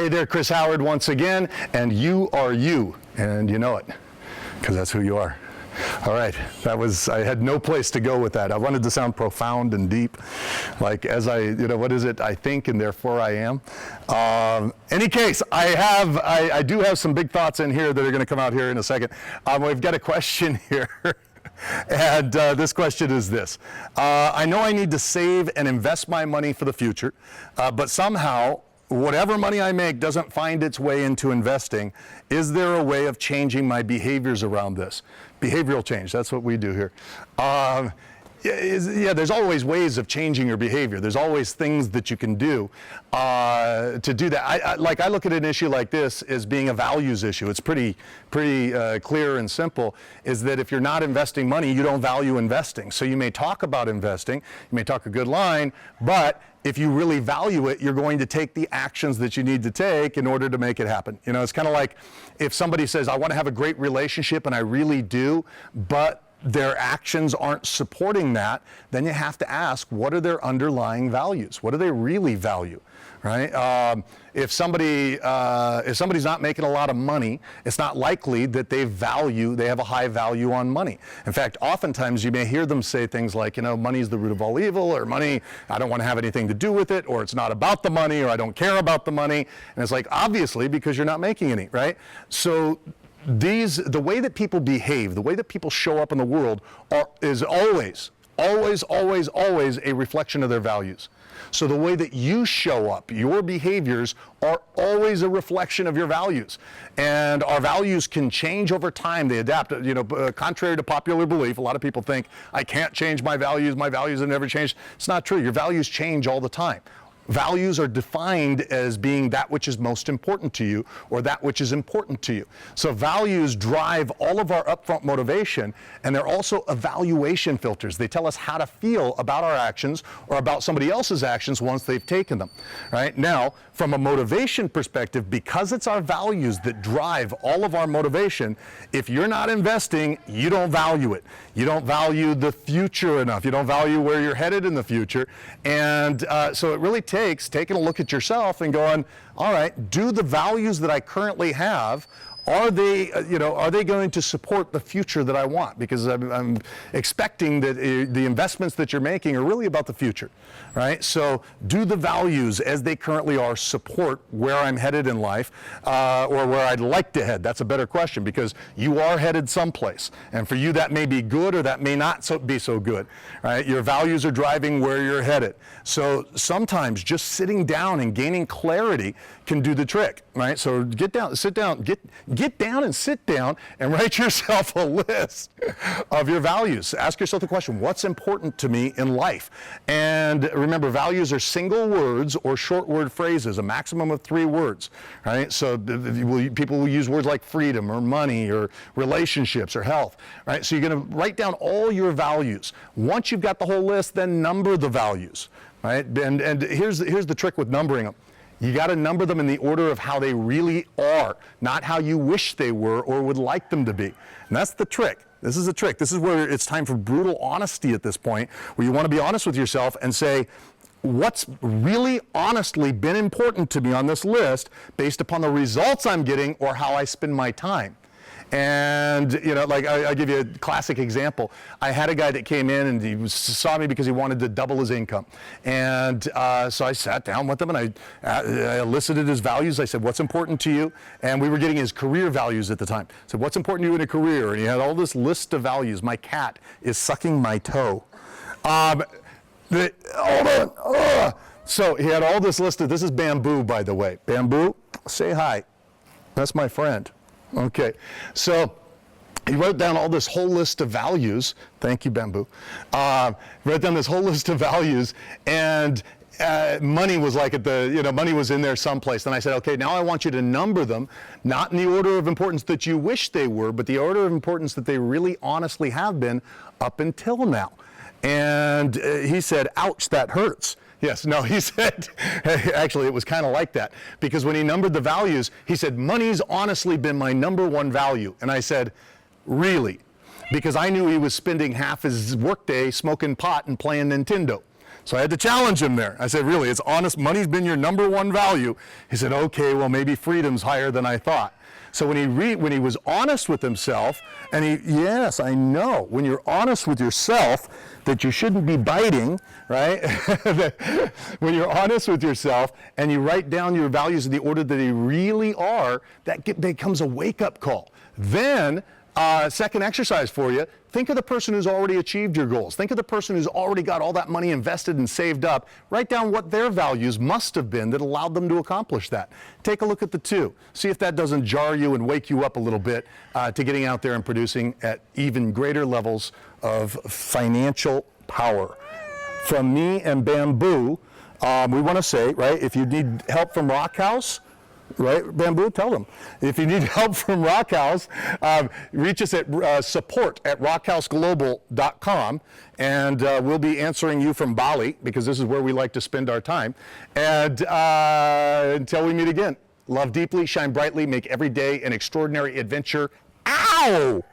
Hey there, Chris Howard once again, and you are you, and you know it, because that's who you are. All right, I had no place to go with that. I wanted to sound profound and deep, like what is it? I think and therefore I am. Any case, I do have some big thoughts in here that are going to come out here in a second. We've got a question here. And this question is this. I know I need to save and invest my money for the future, but somehow whatever money I make doesn't find its way into investing. Is there a way of changing my behaviors around this? Behavioral change, that's what we do here. There's always ways of changing your behavior. There's always things that you can do to do that. I look at an issue like this as being a values issue. It's pretty clear and simple, is that if you're not investing money, you don't value investing. So you may talk about investing, you may talk a good line, but if you really value it, you're going to take the actions that you need to take in order to make it happen. You know, it's kind of like if somebody says, I want to have a great relationship, and I really do, but their actions aren't supporting that, then you have to ask, what are their underlying values? What do they really value, right? If somebody's not making a lot of money, it's not likely that they have a high value on money. In fact, oftentimes you may hear them say things like, money is the root of all evil, or money, I don't want to have anything to do with it, or it's not about the money, or I don't care about the money. And it's like, obviously, because you're not making any, right? So the way that people behave, the way that people show up in the world is always a reflection of their values. So the way that you show up, your behaviors are always a reflection of your values. And our values can change over time. They adapt. Contrary to popular belief, a lot of people think, I can't change my values have never changed. It's not true. Your values change all the time. Values are defined as being that which is most important to you, or that which is important to you. So values drive all of our upfront motivation, and they're also evaluation filters. They tell us how to feel about our actions or about somebody else's actions once they've taken them. Right? Now, from a motivation perspective, because it's our values that drive all of our motivation, if you're not investing, you don't value it. You don't value the future enough. You don't value where you're headed in the future. And so it really takes taking a look at yourself and going, all right, do the values that I currently have, are they going to support the future that I want? Because I'm expecting that the investments that you're making are really about the future, right? So do the values as they currently are support where I'm headed in life, or where I'd like to head? That's a better question, because you are headed someplace. And for you, that may be good, or that may not be so good, right? Your values are driving where you're headed. So sometimes just sitting down and gaining clarity can do the trick, right? So get down and sit down and write yourself a list of your values. Ask yourself the question, what's important to me in life? And remember, values are single words or short word phrases, a maximum of 3 words, right? So people will use words like freedom or money or relationships or health, right? So you're going to write down all your values. Once you've got the whole list, then number the values, right? And here's the trick with numbering them. You got to number them in the order of how they really are, not how you wish they were or would like them to be. And that's the trick. This is the trick. This is where it's time for brutal honesty at this point, where you want to be honest with yourself and say, what's really honestly been important to me on this list based upon the results I'm getting or how I spend my time. And, I give you a classic example. I had a guy that came in and he saw me because he wanted to double his income. And so I sat down with him and I elicited his values. I said, what's important to you? And we were getting his career values at the time. I said, what's important to you in a career? And he had all this list of values. My cat is sucking my toe. Hold on. So he had all this list of, this is Bamboo, by the way. Bamboo, say hi. That's my friend. Okay, so he wrote down all this whole list of values. Thank you, Bamboo. Wrote down this whole list of values, and money was like money was in there someplace. And I said, okay, now I want you to number them, not in the order of importance that you wish they were, but the order of importance that they really honestly have been up until now. And he said, ouch, that hurts. Yes, no, he said, actually, it was kind of like that, because when he numbered the values, he said, money's honestly been my #1 value. And I said, really? Because I knew he was spending half his workday smoking pot and playing Nintendo. So I had to challenge him there. I said, really, it's honest, money's been your number one value. He said, okay, well, maybe freedom's higher than I thought. So when he was honest with himself, and yes, I know, when you're honest with yourself, that you shouldn't be biting, right? When you're honest with yourself and you write down your values in the order that they really are, that becomes a wake-up call. Then, second exercise for you, think of the person who's already achieved your goals. Think of the person who's already got all that money invested and saved up. Write down what their values must have been that allowed them to accomplish that. Take a look at the two. See if that doesn't jar you and wake you up a little bit to getting out there and producing at even greater levels of financial power. From me and Bamboo, we want to say, right, if you need help from Rockhouse, right, Bamboo, tell them. If you need help from Rockhouse, reach us at support@rockhouseglobal.com, and we'll be answering you from Bali, because this is where we like to spend our time. And until we meet again, love deeply, shine brightly, make every day an extraordinary adventure. Ow!